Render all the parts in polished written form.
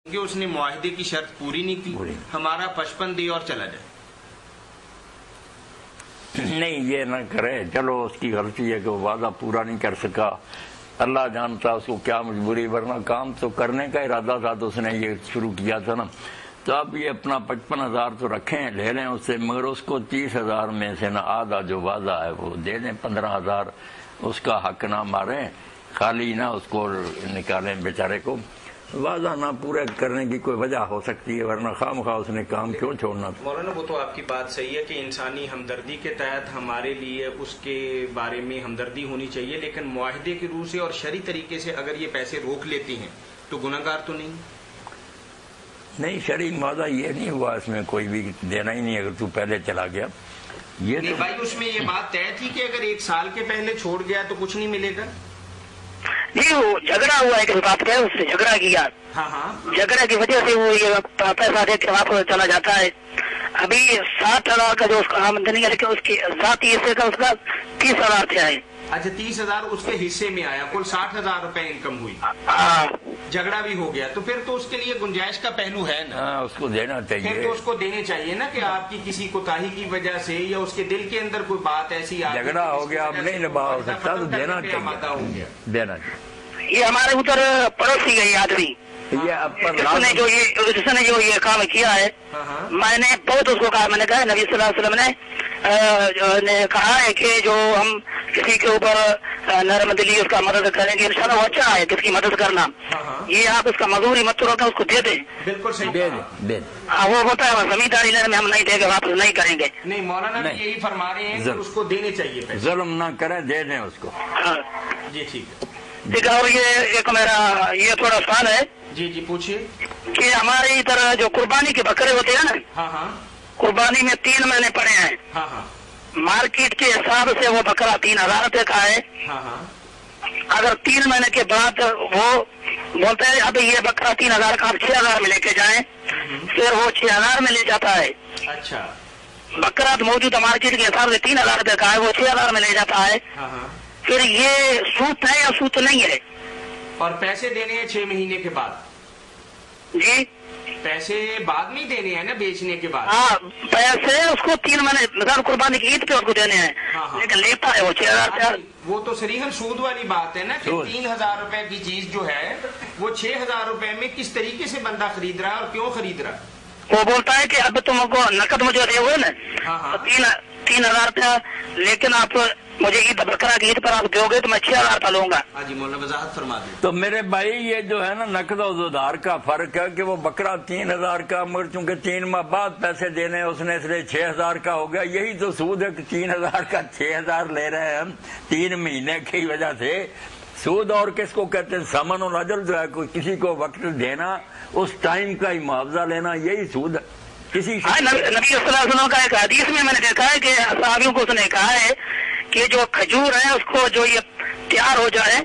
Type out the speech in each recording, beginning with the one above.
کہ اس نے معاہدے کی شرط پوری نہیں کی، ہمارا 55 دے اور چلا جائے۔ نہیں، یہ نہ کرے، چلو اس کی غلطی ہے کہ وہ وعدہ پورا نہیں کر سکا، اللہ جانتا اس کو کیا مجبوری، ورنہ کام تو کرنے کا ارادہ تھا تو اس نے یہ شروع کیا تھا نا۔ تو اب یہ اپنا 55,000 تو رکھیں، لے لیں اس سے، مگر اس کو 30,000 میں سے نہ آدھا جو وعدہ ہے وہ دے دیں، 15,000 اس کا حق نہ ماریں، خالی نہ اس کو نکالیں بیچارے کو۔ وعدہ نہ پورے کرنے کی کوئی وجہ ہو سکتی ہے، ورنہ خواہ مخواہ اس نے کام کیوں چھوڑنا تھا۔ مولانا وہ تو آپ کی بات صحیح ہے کہ انسانی ہمدردی کے تحت ہمارے لیے اس کے بارے میں ہمدردی ہونی چاہیے، لیکن معاہدے کی روح سے اور شرعی طریقے سے اگر یہ پیسے روک لیتی ہیں تو گناہگار تو نہیں، شرعی معاہدہ یہ نہیں ہوا، اس میں کوئی بھی دینا ہی نہیں اگر تو پہلے چلا گیا۔ یہ نہیں بھائی، اس میں یہ بات طے تھی کہ اگر 1 سال کے پہلے چھوڑ گیا تو کچھ نہیں ملے گا۔ نہیں، وہ جھگڑا ہوا ہے، بات کا اس نے جھگڑا کیا، جھگڑا کی وجہ سے وہ یہ پیسہ دے کے واپس چلا جاتا ہے۔ ابھی 60,000 کا جو اس کا آمدنی ہے، لیکن اس کی ذاتی حصے کا اس کا 30,000 سے آئے۔ اچھا، 30,000 اس کے حصے میں آیا، کل 60,000 روپے انکم ہوئی، جھگڑا بھی ہو گیا، تو پھر تو اس کے لیے گنجائش کا پہلو ہے نا، اس کو دینا چاہیے، پھر تو اس کو دینے چاہیے نا، کہ آپ کی کسی کوتاہی کی وجہ سے یا اس کے دل کے اندر کوئی بات ایسی آ گئی، جھگڑا ہو گیا، اب نہیں نبھا ہو سکتا تو دینا چاہیے، دینا چاہیے۔ یہ ہمارے ادھر پڑوسی گئی آدمی، اس نے جو یہ کام کیا ہے، میں نے بہت اس کو کہا، میں نے کہا نبی صلی اللہ علیہ وسلم نے کہا ہے کہ جو ہم کسی کے اوپر نرم دلی اس کا مدد کریں گے انشاءاللہ وہ اچھا ہے، کس کی مدد کرنا، یہ آپ اس کا مزدوری مت روکیں، اس کو دے دیں۔ بالکل صحیح، وہ ہوتا ہے زمینداری لینے میں ہم نہیں دیں گے، واپس نہیں کریں گے۔ نہیں، مولانا بھی یہی فرما رہے ہیں کہ اس کو دینے چاہیے، ظلم نہ کریں، دے دیں اس کو۔ جی ٹھیک ہے، ٹھیک ہے۔ اور یہ ایک میرا یہ تھوڑا سوال ہے، جی پوچھیے، کہ ہمارے ادھر جو قربانی کے بکرے ہوتے ہیں نا، قربانی میں 3 مہینے پڑے ہیں، مارکیٹ کے حساب سے وہ بکرا 3,000 روپے کا ہے، اگر 3 مہینے کے بعد وہ بولتے ہیں اب یہ بکرا 3,000 کا آپ 6,000 میں لے کے جائیں، پھر وہ 6,000 میں لے جاتا ہے۔ اچھا، بکرا موجودہ مارکیٹ کے حساب سے 3,000 روپے کا ہے، وہ 6,000 میں لے جاتا ہے، پھر یہ سود ہے یا سود نہیں ہے؟ اور پیسے دینے ہیں 6 مہینے کے بعد؟ جی، پیسے بعد میں دینے ہیں نا، بیچنے کے بعد؟ ہاں، پیسے اس کو 3 مہینے مثال قربانی کی عید پہ اس کو دینے ہیں، لیکن لیتا ہے وہ 6,000 روپیہ۔ وہ تو صریحاً سود والی بات ہے نا، کہ 3,000 روپے کی چیز جو ہے وہ 6,000 روپے میں کس طریقے سے بندہ خرید رہا ہے اور کیوں خرید رہا ہے؟ وہ بولتا ہے کہ اب تم کو نقد مجھے دے ہوئے نا 3,000 روپیہ، لیکن آپ مجھے عید بکرا کی عید پر آپ دو گے تو میں 6,000 روپیہ لوں گا۔ ہاں جی، مولانا وضاحت فرما دیں۔ تو میرے بھائی یہ جو ہے نا نقد و ادھار کا فرق ہے کہ وہ بکرا 3,000 کا، مگر چونکہ 3 ماہ بعد پیسے دینے اس نے، اس لیے 6,000 کا ہو گیا۔ یہی تو سود ہے کہ 3,000 کا 6,000 لے رہے ہیں ہم 3 مہینے کی وجہ سے۔ سود اور کس کو کہتے ہیں؟ ثمن الاجر جو ہے، کسی کو وقت دینا، اس ٹائم کا ہی معاوضہ لینا، یہی سود ہے۔ نبی صلی اللہ علیہ وسلم کا ایک حدیث میں نے دیکھا ہے کہ صحابیوں کو اس نے کہا ہے کہ جو کھجور ہے اس کو جو یہ تیار ہو جائے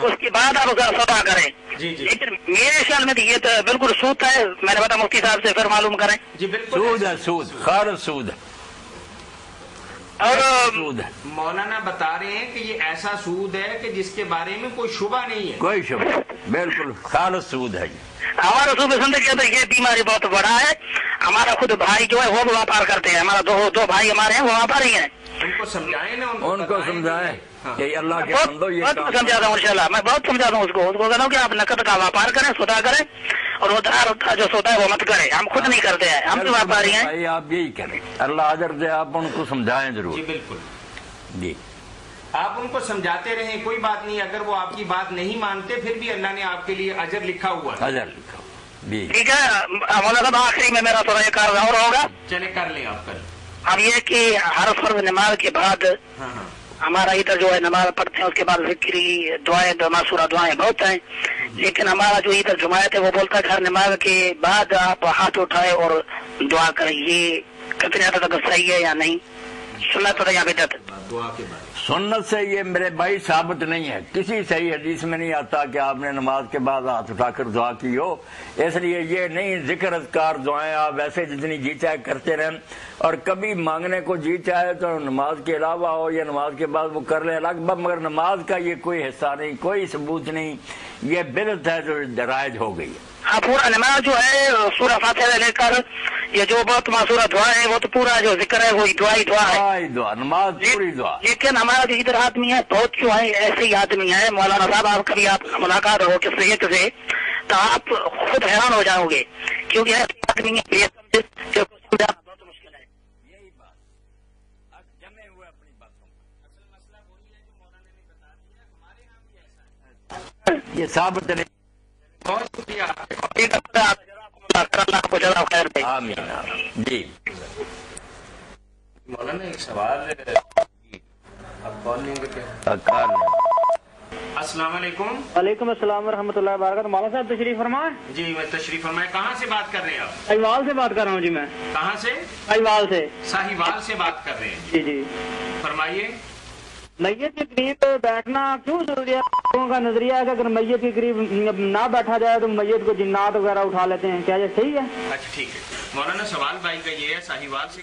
اس کے بعد آپ اسے سودا کریں، لیکن میرے خیال میں یہ تو بالکل سود ہے، میں نے بتا مفتی صاحب سے پھر معلوم کریں۔ جی بالکل سود ہے، سود، خالص سود ہے۔ اور مولانا بتا رہے ہیں کہ یہ ایسا سود ہے کہ جس کے بارے میں کوئی شبہ نہیں ہے، کوئی شبہ، بالکل خالص سود ہے۔ ہمارا صوبے زندگی کے اندر یہ بیماری بہت بڑا ہے۔ ہمارا خود بھائی جو ہے وہ بھی ویاپار کرتے ہیں، ہمارا دو بھائی ہمارے ہیں وہ ویاپاری ہیں۔ ان کو سمجھائیں نا، ان کو سمجھائیں کہ اللہ کے بندو یہ بہت سمجھاتا ہوں، انشاءاللہ میں بہت سمجھاتا ہوں اس کو کہتا ہوں کہ آپ نقد کا ویاپار کریں، سودا کریں، اور ادھار کا جو سودا ہے وہ مت کریں، ہم خود نہیں کرتے ہیں، ہم بھی ویاپاری ہیں۔ آپ یہی کریں، اللہ اجر دے، آپ ان کو سمجھائیں ضرور۔ جی بالکل، جی آپ ان کو سمجھاتے رہیں، کوئی بات نہیں، اگر وہ آپ کی بات نہیں مانتے پھر بھی اللہ نے آپ کے لیے اجر لکھا ہوا ہے۔ اجر لکھا ہوا، جی ٹھیک ہے مولانا صاحب، آخری میں میرا تھوڑا یہ کار اور ہوگا، چلے کر لیں آپ کر۔ اب یہ کہ ہر فرض نماز کے بعد ہمارا ادھر جو ہے نماز پڑھتے ہیں، اس کے بعد ذکری دعائیں، معصورہ دعائیں بہت ہیں، لیکن ہمارا جو ادھر جماعت ہے وہ بولتا ہے کہ ہر نماز کے بعد آپ ہاتھ اٹھائے اور دعا کریں، یہ کتنے حد تک صحیح ہے یا نہیں؟ سنت ہے یا بدعت؟ دعا کے بعد سنت سے یہ میرے بھائی ثابت نہیں ہے، کسی صحیح حدیث میں نہیں آتا کہ آپ نے نماز کے بعد ہاتھ اٹھا کر دعا کی ہو. اس لیے یہ نہیں ذکر اذکار دعائیں آپ ویسے جتنی جی چاہے کرتے رہیں، اور کبھی مانگنے کو جی چاہے تو نماز کے علاوہ ہو یا نماز کے بعد وہ کر لیں الگ بات، مگر نماز کا یہ کوئی حصہ نہیں، کوئی ثبوت نہیں، یہ بدعت ہے جو رائج ہو گئی ہے. ہاں پورا نماز جو ہے سورہ فاتحہ سے لے کر یہ جو بہت معصورہ دعا ہے وہ تو پورا جو ذکر ہے وہی دعا ہی دعا ہے، دعا نماز پوری دعا. لیکن ہمارا جو ادھر آدمی ہے بہت جو ہے ایسے ہی آدمی ہے مولانا صاحب، آپ کبھی آپ ملاقات ہو کس طریقے سے تو آپ خود حیران ہو جاؤ گے، کیونکہ ایسے آدمی ہے بہت مشکل ہے. یہی بات اب جمے ہوئے اپنی باتوں اصل مسئلہ وہی ہے جو مولانا نے بتا دیا، ہمارے یہاں بھی ایسا ہے. یہ ثابت نہیں. بہت شکریہ. آمین. جی مولانا ایک سوال اب کال لیں گے. السلام علیکم. وعلیکم السلام ورحمۃ اللہ وبرکاتہ. مولانا صاحب تشریف فرمائیں. جی میں تشریف فرمائیں. کہاں سے بات کر رہے ہیں آپ؟ ساہیوال سے بات کر رہا ہوں جی. میں کہاں سے؟ ساہیوال سے. ساہیوال سے بات کر رہے ہیں. جی جی فرمائیے. میت کے قریب بیٹھنا کیوں ضروری ہے؟ لوگوں کا نظریہ ہے کہ اگر میت کے قریب نہ بیٹھا جائے تو میت کو جنات وغیرہ اٹھا لیتے ہیں، کیا یہ صحیح ہے؟ اچھا ٹھیک ہے. مولانا سوال بھائی کا یہ ہے، ساہیوال سے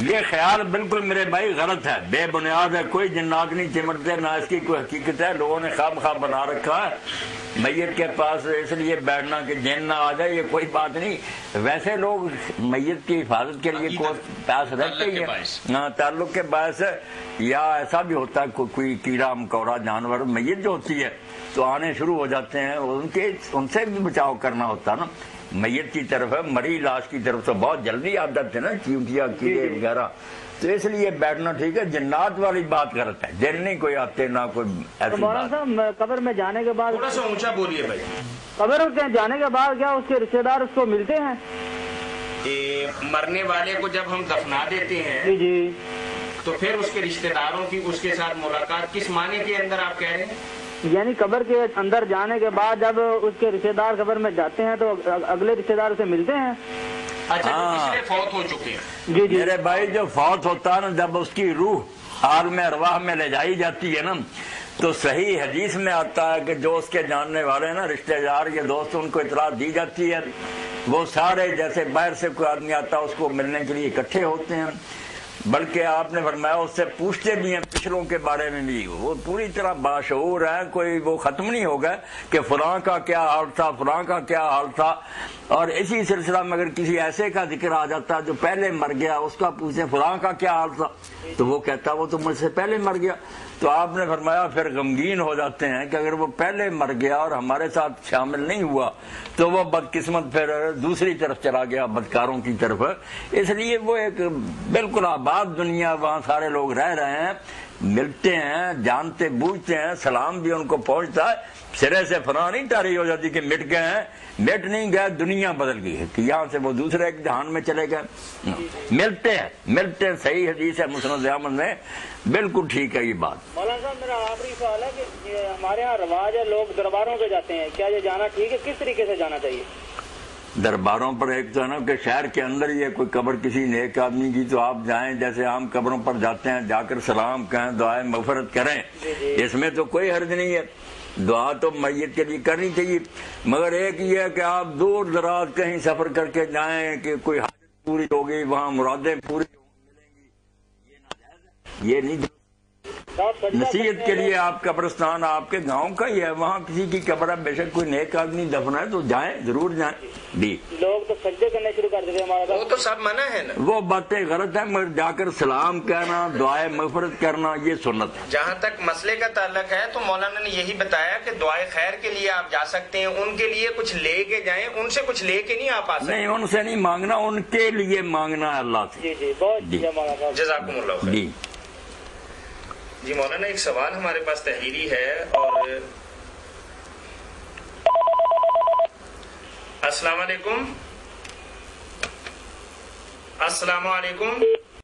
یہ خیال بالکل میرے بھائی غلط ہے، بے بنیاد ہے. کوئی جنات نہیں چمٹتے، نہ اس کی کوئی حقیقت ہے. لوگوں نے خواب بنا رکھا ہے میت کے پاس اس لیے بیٹھنا کہ جن نہ آ جائے، یہ کوئی بات نہیں. ویسے لوگ میت کی حفاظت کے لیے پیاس رکھتے ہی ہیں، تعلق کے باعث. یا ایسا بھی ہوتا ہے کوئی کیڑا مکوڑا جانور میت جو ہوتی ہے تو آنے شروع ہو جاتے ہیں، ان سے بھی بچاؤ کرنا ہوتا نا. میت کی طرف ہے، مری لاش کی طرف تو بہت جلدی عادت ہے نا، چیونٹیاں کیڑے وغیرہ، تو اس لیے بیٹھنا ٹھیک ہے. جنات والی بات غلط ہے، جن نہیں کوئی آتے نہ کوئی ایسی بات. قبر میں جانے کے بعد تھوڑا سا اونچا بولیے بھائی. قبر کے جانے کے بعد کیا اس کے رشتے دار اس کو ملتے ہیں؟ مرنے والے کو جب ہم دفنا دیتے ہیں جی تو پھر اس کے رشتے داروں کی اس کے ساتھ ملاقات کس معنی کے اندر آپ کہہ رہے ہیں؟ یعنی قبر کے اندر جانے کے بعد جب اس کے رشتے دار قبر میں جاتے ہیں تو اگلے رشتے دار اسے ملتے ہیں. اچھا اس لیے فوت ہو چکے ہیں. جی جی میرے بھائی جو فوت ہوتا ہے نا، جب اس کی روح عالم ارواح میں لے جائی جاتی ہے نا، تو صحیح حدیث میں آتا ہے کہ جو اس کے جاننے والے ہیں نا، رشتے دار یا دوست، ان کو اطلاع دی جاتی ہے. وہ سارے جیسے باہر سے کوئی آدمی آتا ہے اس کو ملنے کے لیے اکٹھے ہوتے ہیں. بلکہ آپ نے فرمایا اس سے پوچھتے بھی ہیں پچھلوں کے بارے میں بھی. وہ پوری طرح باشعور ہے، کوئی وہ ختم نہیں ہوگا کہ فلاں کا کیا حال تھا، فلاں کا کیا حال تھا. اور اسی سلسلہ میں اگر کسی ایسے کا ذکر آ جاتا جو پہلے مر گیا، اس کا پوچھیں فلاں کا کیا حال تھا، تو وہ کہتا وہ تو مجھ سے پہلے مر گیا. تو آپ نے فرمایا پھر غمگین ہو جاتے ہیں کہ اگر وہ پہلے مر گیا اور ہمارے ساتھ شامل نہیں ہوا تو وہ بدقسمت پھر دوسری طرف چلا گیا، بدکاروں کی طرف. اس لیے وہ ایک بالکل آباد دنیا، وہاں سارے لوگ رہ رہے ہیں، ملتے ہیں، جانتے بوجھتے ہیں، سلام بھی ان کو پہنچتا ہے. سرے سے فلاں نہیں تاری ہو جاتی کہ مٹ گئے ہیں، مٹ نہیں گئے، دنیا بدل گئی ہے کہ یہاں سے وہ دوسرے ایک جہان میں چلے گئے. ملتے ہیں. صحیح حدیث ہے مسند احمد میں، بالکل ٹھیک ہے یہ بات. مولانا صاحب میرا آخری سوال ہے کہ ہمارے یہاں رواج ہے لوگ درباروں پہ جاتے ہیں، کیا یہ جانا ٹھیک ہے؟ کس طریقے سے جانا چاہیے درباروں پر؟ ایک تو ہے نا کہ شہر کے اندر ہی ہے کوئی قبر کسی نیک آدمی کی تو آپ جائیں، جیسے عام قبروں پر جاتے ہیں، جا کر سلام کہیں، دعائیں مغفرت کریں. اس میں تو کوئی حرج نہیں ہے، دعا تو میت کے لیے کرنی چاہیے. مگر ایک یہ ہے کہ آپ دور دراز کہیں سفر کر کے جائیں کہ کوئی حاجت پوری ہوگی، وہاں مرادیں پوری ملیں گی، یہ ناجائز ہے، یہ نہیں. نصیحت کے لیے آپ قبرستان آپ کے گاؤں کا ہی ہے، وہاں کسی کی قبر ہے، بے شک کوئی نیک آدمی دفنا ہے تو جائیں، ضرور جائیں. جی لوگ تو سجدے کرنے شروع کر دیتے ہیں، وہ تو سب منع ہے نا. وہ باتیں غلط ہیں، مگر جا کر سلام کہنا، دعائیں مغفرت کرنا، یہ سنت ہے. جہاں تک مسئلے کا تعلق ہے تو مولانا نے یہی بتایا کہ دعائے خیر کے لیے آپ جا سکتے ہیں، ان کے لیے کچھ لے کے جائیں، ان سے کچھ لے کے نہیں آپ آ سکتے. نہیں، ان سے نہیں مانگنا، ان کے لیے مانگنا ہے اللہ سے. جی جی بہت جزاکم اللہ خیر. جی مولانا ایک سوال ہمارے پاس تحریری ہے. اور السلام علیکم. السلام علیکم.